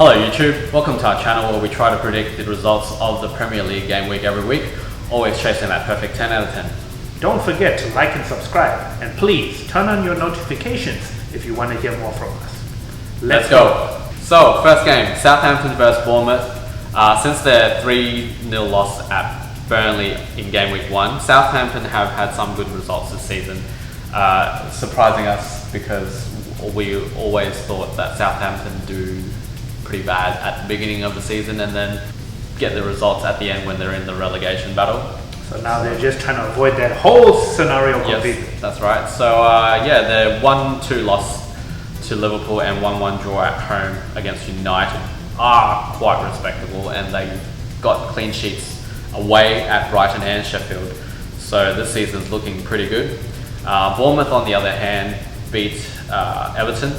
Hello YouTube, welcome to our channel where we try to predict the results of the Premier League game week every week, always chasing that perfect 10 out of 10. Don't forget to like and subscribe, and please turn on your notifications if you want to hear more from us. Let's go. So, first game, Southampton versus Bournemouth. Since their 3-0 loss at Burnley in game week 1, Southampton have had some good results this season, surprising us because we always thought that Southampton do pretty bad at the beginning of the season and then get the results at the end when they're in the relegation battle. So now they're just trying to avoid that whole scenario completely. Yes, that's right. So their 1-2 loss to Liverpool and 1-1 draw at home against United are quite respectable, and they got clean sheets away at Brighton and Sheffield. So this season's looking pretty good. Bournemouth, on the other hand, beat Everton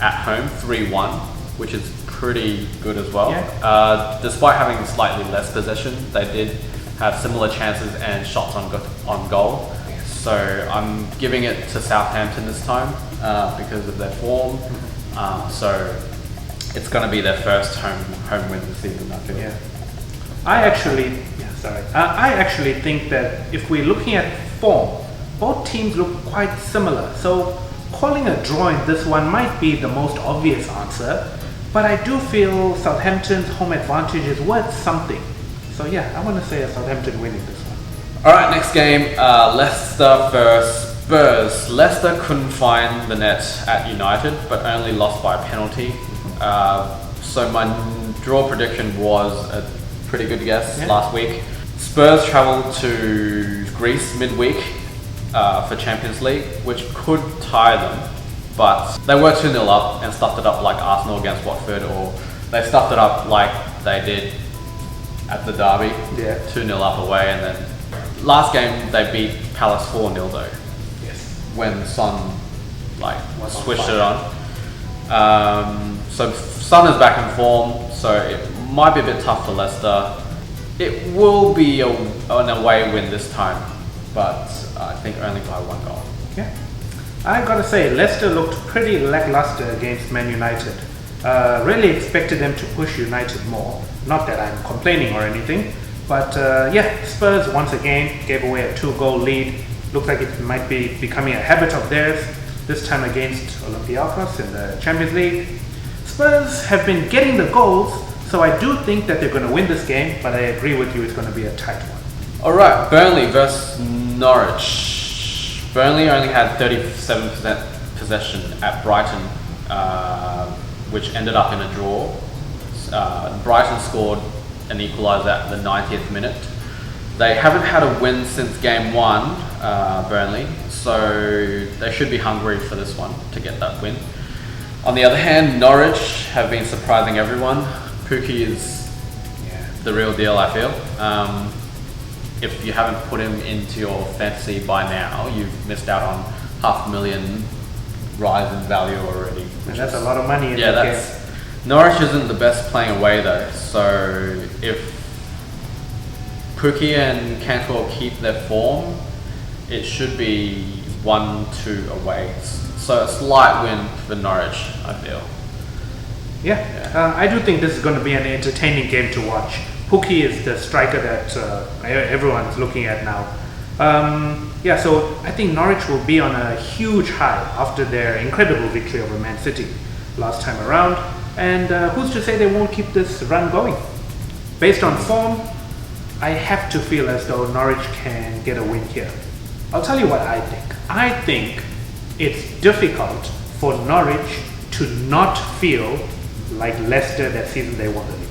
at home 3-1, which is pretty good as well. Yeah. Despite having slightly less possession, they did have similar chances and shots on goal. So I'm giving it to Southampton this time because of their form. So it's going to be their first home win this season, I feel. Yeah. I actually think that if we're looking at form, both teams look quite similar. So calling a draw in this one might be the most obvious answer, but I do feel Southampton's home advantage is worth something. So yeah, I want to say a Southampton winning this one. Alright, next game, Leicester versus Spurs. Leicester couldn't find the net at United, but only lost by a penalty. So my draw prediction was a pretty good guess last week. Spurs travelled to Greece midweek for Champions League, which could tie them, but they were 2-0 up and stuffed it up like Arsenal against Watford, or they stuffed it up like they did at the derby, 2-0 up away, and then last game they beat Palace 4-0 though. Yes. When Son switched it on. So Son is back in form, so it might be a bit tough for Leicester. It will be an away win this time, but I think only by 1 goal. Yeah. I gotta say, Leicester looked pretty lackluster against Man United. Really expected them to push United more. Not that I'm complaining or anything, but Spurs once again gave away a 2-goal lead. Looks like it might be becoming a habit of theirs, this time against Olympiacos in the Champions League. Spurs have been getting the goals, so I do think that they're going to win this game, but I agree with you, it's going to be a tight one. Alright, Burnley versus Norwich. Burnley only had 37% possession at Brighton, which ended up in a draw. Brighton scored an equaliser at the 90th minute. They haven't had a win since game 1, Burnley, so they should be hungry for this one to get that win. On the other hand, Norwich have been surprising everyone. Pukki is the real deal, I feel. If you haven't put him into your fantasy by now, you've missed out on $500,000 rise in value already. And that's a lot of money in that game. Norwich isn't the best playing away though, so if Pukki and Cantwell keep their form, it should be 1-2 away. So a slight win for Norwich, I feel. I do think this is going to be an entertaining game to watch. Pukki is the striker that everyone's looking at now. So I think Norwich will be on a huge high after their incredible victory over Man City last time around. And who's to say they won't keep this run going? Based on form, I have to feel as though Norwich can get a win here. I'll tell you what I think. I think it's difficult for Norwich to not feel like Leicester that season they won the league.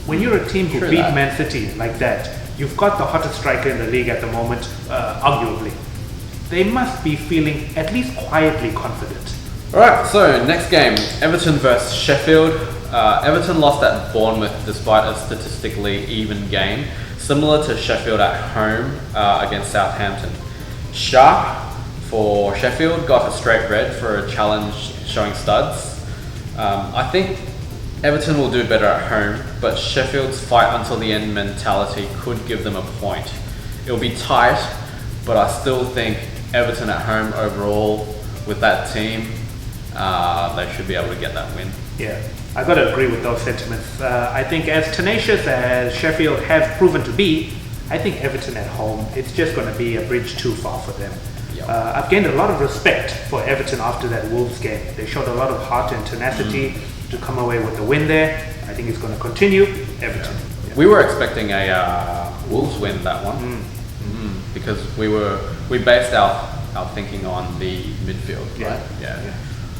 When you're a team who beat Man City like that, you've got the hottest striker in the league at the moment, arguably. They must be feeling at least quietly confident. Alright, so next game, Everton versus Sheffield. Everton lost at Bournemouth despite a statistically even game, similar to Sheffield at home against Southampton. Sharp for Sheffield got a straight red for a challenge showing studs. I think Everton will do better at home, but Sheffield's fight until the end mentality could give them a point. It'll be tight, but I still think Everton at home overall with that team, they should be able to get that win. Yeah, I got to agree with those sentiments. I think as tenacious as Sheffield have proven to be, I think Everton at home, it's just going to be a bridge too far for them. Yep. I've gained a lot of respect for Everton after that Wolves game. They showed a lot of heart and tenacity to come away with the win there. I think it's going to continue. Everton. Yeah. We were expecting a Wolves win that one because we based our thinking on the midfield, right? Yeah.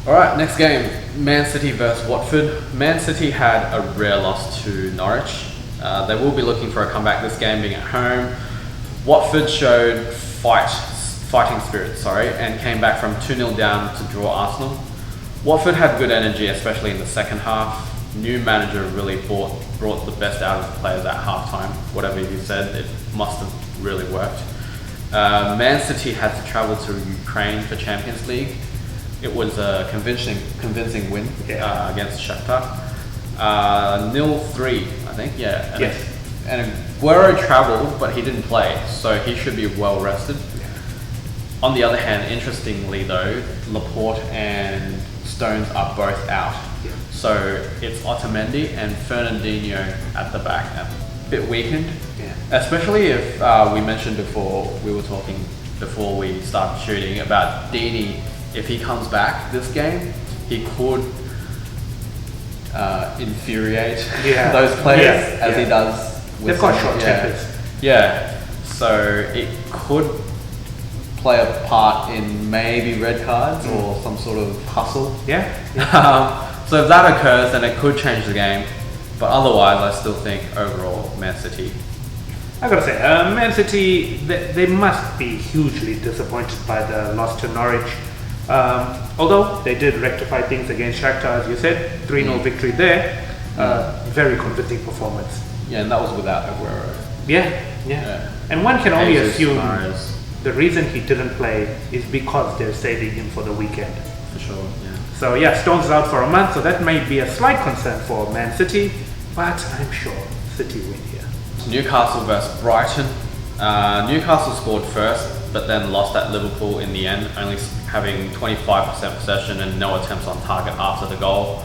All right, next game, Man City versus Watford. Man City had a rare loss to Norwich. They will be looking for a comeback this game, being at home. Watford showed fighting spirit, and came back from 2-0 down to draw Arsenal. Watford had good energy, especially in the second half. New manager really brought the best out of the players at halftime. Whatever you said, it must have really worked. Man City had to travel to Ukraine for Champions League. It was a convincing win against Shakhtar. 0-3, I think, yeah. And Aguero travelled, but he didn't play, so he should be well rested. On the other hand, interestingly though, Laporte and Stones are both out. So it's Otamendi and Fernandinho at the back, a bit weakened. Especially if we mentioned before, we were talking before we started shooting about Deeney. If he comes back this game, he could infuriate those players as he does. They've got short tempers. Yeah, so it could play a part in maybe red cards or some sort of hustle. So if that occurs, then it could change the game. But otherwise, I still think overall, Man City. I gotta say, Man City, they must be hugely disappointed by the loss to Norwich. Although they did rectify things against Shakhtar, as you said, 3-0 victory there. Very convincing performance. Yeah, and that was without Aguero. Yeah. And one can only assume Mahrez. the reason he didn't play is because they're saving him for the weekend. For sure, yeah. So Stones is out for a month, so that may be a slight concern for Man City, but I'm sure City win here. Newcastle versus Brighton. Newcastle scored first, but then lost at Liverpool in the end, only having 25% possession and no attempts on target after the goal.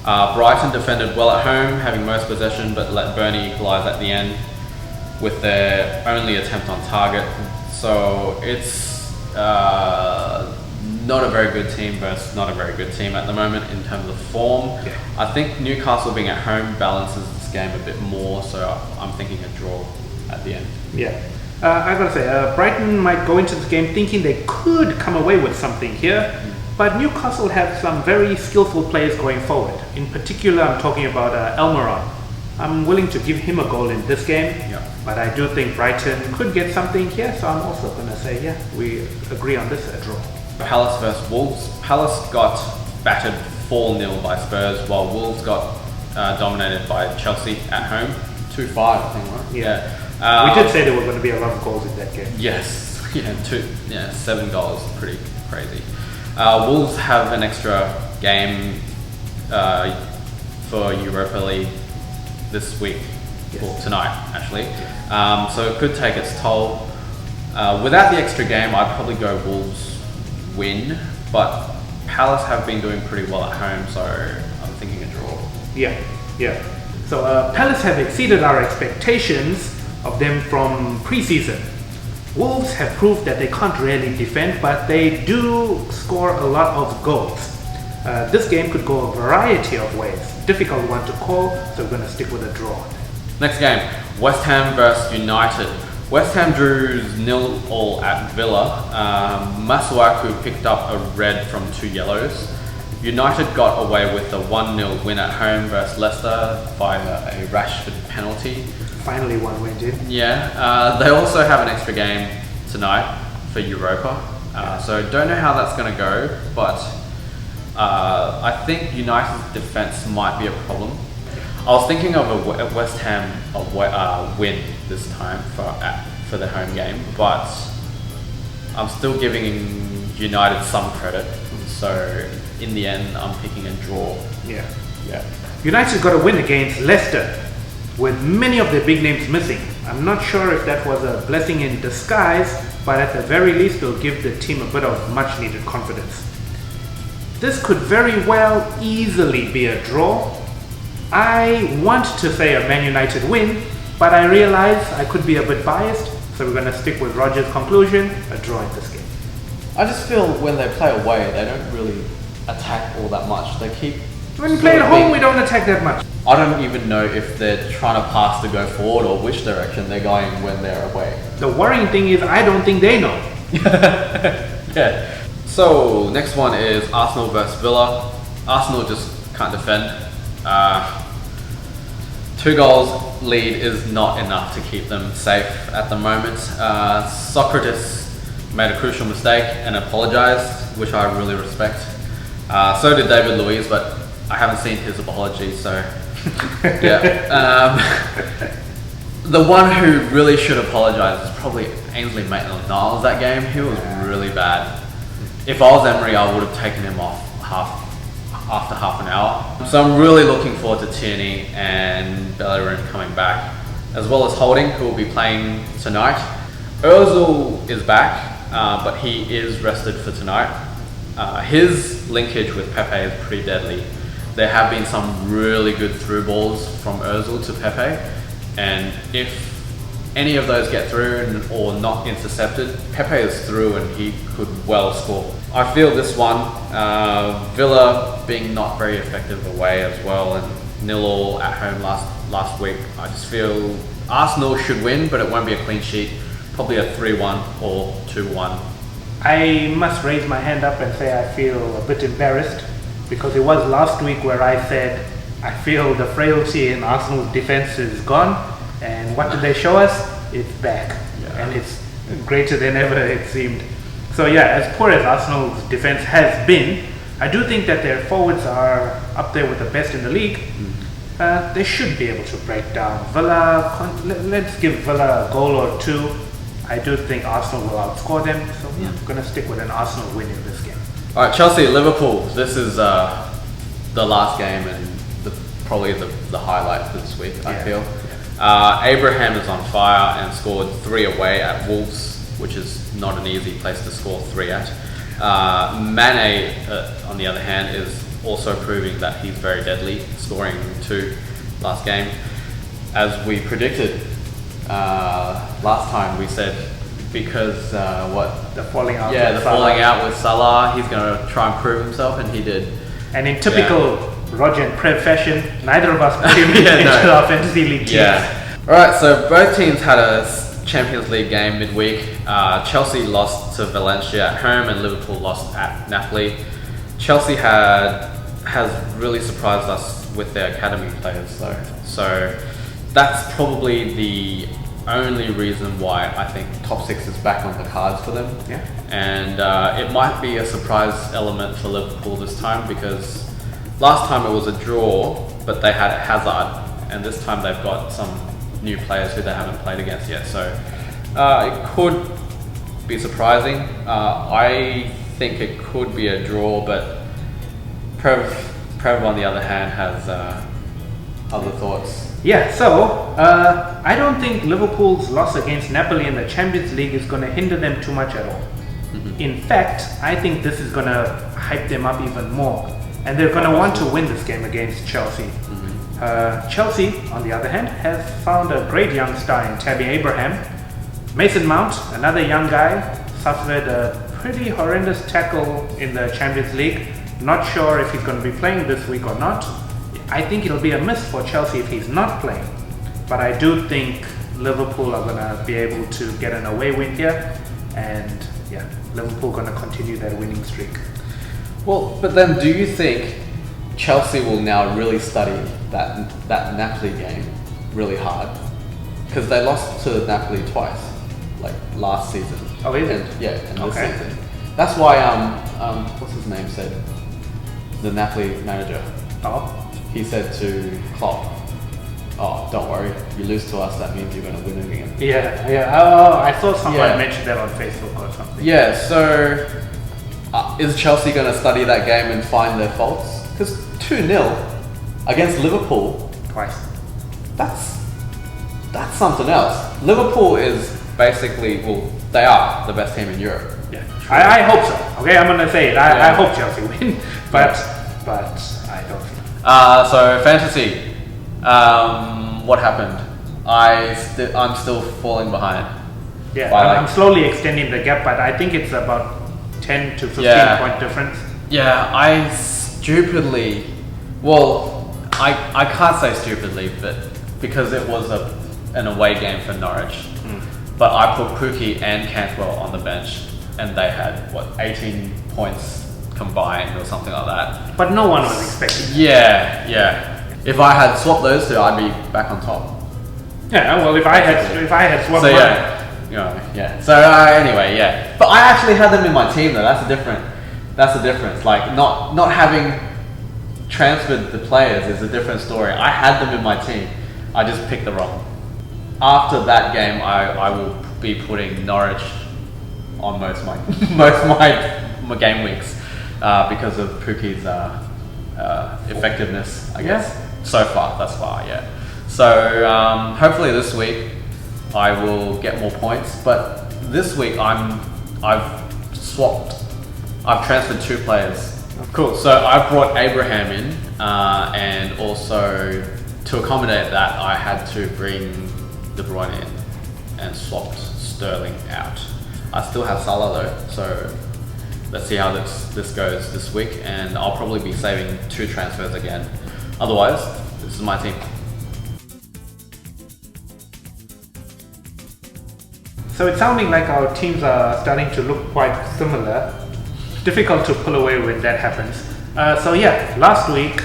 Brighton defended well at home, having most possession, but let Burnley equalise at the end with their only attempt on target. So it's not a very good team versus not a very good team at the moment in terms of form. I think Newcastle being at home balances this game a bit more, so I'm thinking a draw at the end. I gotta say, Brighton might go into this game thinking they could come away with something here, but Newcastle have some very skillful players going forward. In particular, I'm talking about Almiron. I'm willing to give him a goal in this game, but I do think Brighton could get something here, so I'm also gonna say, we agree on this draw. Palace versus Wolves. Palace got battered 4-0 by Spurs, while Wolves got dominated by Chelsea at home. 2-5, I think, right? We did say there were going to be a lot of goals in that game. Yes, 7 goals, pretty crazy. Wolves have an extra game for Europa League this week, or tonight actually. So it could take its toll. Without the extra game, I'd probably go Wolves win, but Palace have been doing pretty well at home, so I'm thinking a draw. So Palace have exceeded our expectations of them from pre-season. Wolves have proved that they can't really defend, but they do score a lot of goals. This game could go a variety of ways. Difficult one to call, so we're going to stick with a draw. Next game, West Ham versus United. West Ham drew 0-0 at Villa. Masuaku picked up a red from 2 yellows. United got away with a 1-0 win at home versus Leicester via a Rashford penalty. Finally one went in. They also have an extra game tonight for Europa. So don't know how that's going to go, but I think United's defence might be a problem. I was thinking of a West Ham win this time for the home game, but I'm still giving United some credit. So in the end, I'm picking a draw. United got a win against Leicester with many of their big names missing. I'm not sure if that was a blessing in disguise, but at the very least, it'll give the team a bit of much needed confidence. this could very well easily be a draw. I want to say a Man United win, but I realize I could be a bit biased, so we're going to stick with Roger's conclusion, a draw in this game. I just feel when they play away, they don't really attack all that much. They keep... When we play at home, we don't attack that much. I don't even know if they're trying to pass to go forward or which direction they're going when they're away. The worrying thing is I don't think they know. Yeah. So, next one is Arsenal versus Villa. Arsenal just can't defend. 2 goals lead is not enough to keep them safe at the moment. Socrates made a crucial mistake and apologised, which I really respect. So did David Luiz, but I haven't seen his apology, so yeah. The one who really should apologise is probably Ainsley Maitland-Niles that game. He was really bad. If I was Emery, I would have taken him off after half an hour. So I'm really looking forward to Tierney and Bellerin coming back, as well as Holding, who will be playing tonight. Ozil is back, but he is rested for tonight. His linkage with Pepe is pretty deadly. There have been some really good through balls from Ozil to Pepe, and if any of those get through or not intercepted, Pepe is through and he could well score. I feel this one, Villa being not very effective away as well, and 0-0 at home last week. I just feel Arsenal should win, but it won't be a clean sheet. Probably a 3-1 or 2-1. I must raise my hand up and say I feel a bit embarrassed, because it was last week where I said I feel the frailty in Arsenal's defense is gone, and what did they show us? It's back, and it's greater than ever it seemed. So yeah, as poor as Arsenal's defense has been, I do think that their forwards are up there with the best in the league. They should be able to break down Villa. Let's give Villa a goal or two. I do think Arsenal will outscore them, so yeah, I'm going to stick with an Arsenal win in this game. Alright, Chelsea, Liverpool. This is the last game and probably the highlight for this week, I feel. Abraham is on fire and scored 3 away at Wolves, which is not an easy place to score 3 at. Mane, on the other hand, is also proving that he's very deadly, scoring 2 last game. As we predicted last time, we said because the falling out. Yeah, the falling out with Salah, he's going to try and prove himself, and he did. And in typical Roger and Prev fashion, neither of us put him into our fantasy league teams. Yeah. Alright, so both teams had a Champions League game midweek. Chelsea lost to Valencia at home and Liverpool lost at Napoli. Chelsea has really surprised us with their academy players though. So that's probably the only reason why I think top 6 is back on the cards for them. Yeah. And it might be a surprise element for Liverpool this time, because last time it was a draw, but they had Hazard, and this time they've got some new players who they haven't played against yet. So it could be surprising. I think it could be a draw, but Prev on the other hand has other thoughts. Yeah, so I don't think Liverpool's loss against Napoli in the Champions League is going to hinder them too much at all. In fact, I think this is going to hype them up even more, and they're going to want to win this game against Chelsea. Chelsea, on the other hand, has found a great young star in Tammy Abraham. Mason Mount, another young guy, suffered a pretty horrendous tackle in the Champions League. Not sure if he's going to be playing this week or not. I think it'll be a miss for Chelsea if he's not playing. But I do think Liverpool are going to be able to get an away win here. And yeah, Liverpool going to continue their winning streak. Well, but then do you think Chelsea will now really study that Napoli game really hard? Because they lost to Napoli twice, like last season. Oh, is it? And this season. That's why what's his name said, the Napoli manager. Oh. He said to Klopp, "Oh, don't worry. You lose to us, that means you're going to win it again." Yeah. Oh, I saw someone mention that on Facebook or something. Yeah. So, is Chelsea going to study that game and find their faults? Because 2-0 against Liverpool twice. That's something else. Liverpool is basically, well, they are the best team in Europe. Yeah. I hope so. Okay, I'm gonna say it. I hope Chelsea win, but I don't think. So fantasy, what happened? I'm still falling behind. Yeah, By I'm slowly extending the gap, but I think it's about 10 to 15 point difference. Yeah, I stupidly, well, I can't say stupidly, but because it was an away game for Norwich, but I put Pookie and Cantwell on the bench, and they had, 18 points combined or something like that. But no one was expecting that. Yeah. If I had swapped those two, I'd be back on top. Yeah, well, if I had swapped So one. So anyway, yeah. But I actually had them in my team though. That's the difference. Like not having transferred the players is a different story. I had them in my team. I just picked the wrong. After that game, I will be putting Norwich on most of my game weeks because of Pookie's effectiveness, I guess. So far, thus far, yeah. So hopefully this week I will get more points. But this week I've transferred 2 players. Cool. So I've brought Abraham in, and also to accommodate that, I had to bring De Bruyne in and swapped Sterling out. I still have Salah though, so let's see how this goes this week, and I'll probably be saving 2 transfers again. Otherwise, this is my team. So it's sounding like our teams are starting to look quite similar. Difficult to pull away when that happens. So yeah, last week,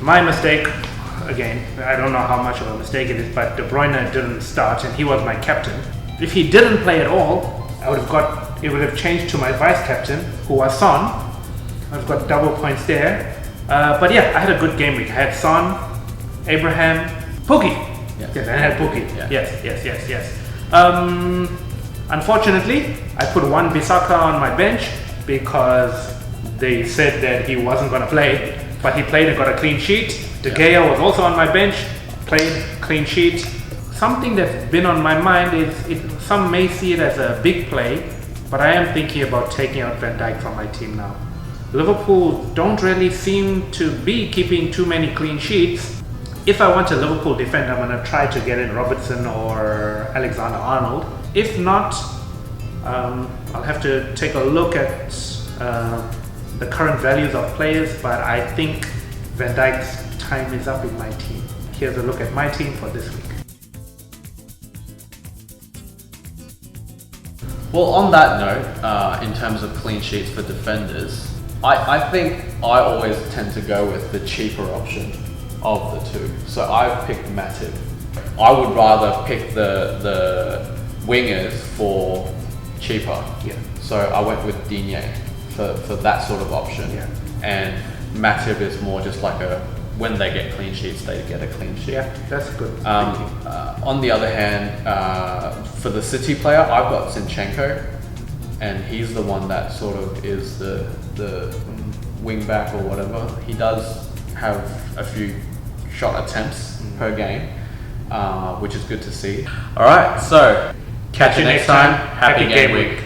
my mistake, again, I don't know how much of a mistake it is, but De Bruyne didn't start and he was my captain. If he didn't play at all, it would have changed to my vice captain, who was Son. I've got double points there. But yeah, I had a good game week. I had Son, Abraham, Pookie. Yes, I had Pookie. Yeah. Yes. Unfortunately, I put one Bissaka on my bench because they said that he wasn't going to play, but he played and got a clean sheet. De Gea was also on my bench, played, clean sheet. Something that's been on my mind is some may see it as a big play, but I am thinking about taking out Van Dijk from my team now. Liverpool don't really seem to be keeping too many clean sheets. If I want a Liverpool defender, I'm going to try to get in Robertson or Alexander-Arnold. If not, I'll have to take a look at the current values of players, but I think Van Dijk's time is up in my team. Here's a look at my team for this week. Well, on that note, in terms of clean sheets for defenders, I think I always tend to go with the cheaper option of the two. So I've picked Matip. I would rather pick the wingers for cheaper. Yeah. So I went with Digne for that sort of option. Yeah. And Matip is more just like when they get clean sheets, they get a clean sheet. Yeah, that's good. On the other hand, for the City player, I've got Zinchenko, and he's the one that sort of is the wing back or whatever. He does have a few shot attempts per game, which is good to see. All right, so catch you next time. Happy game week.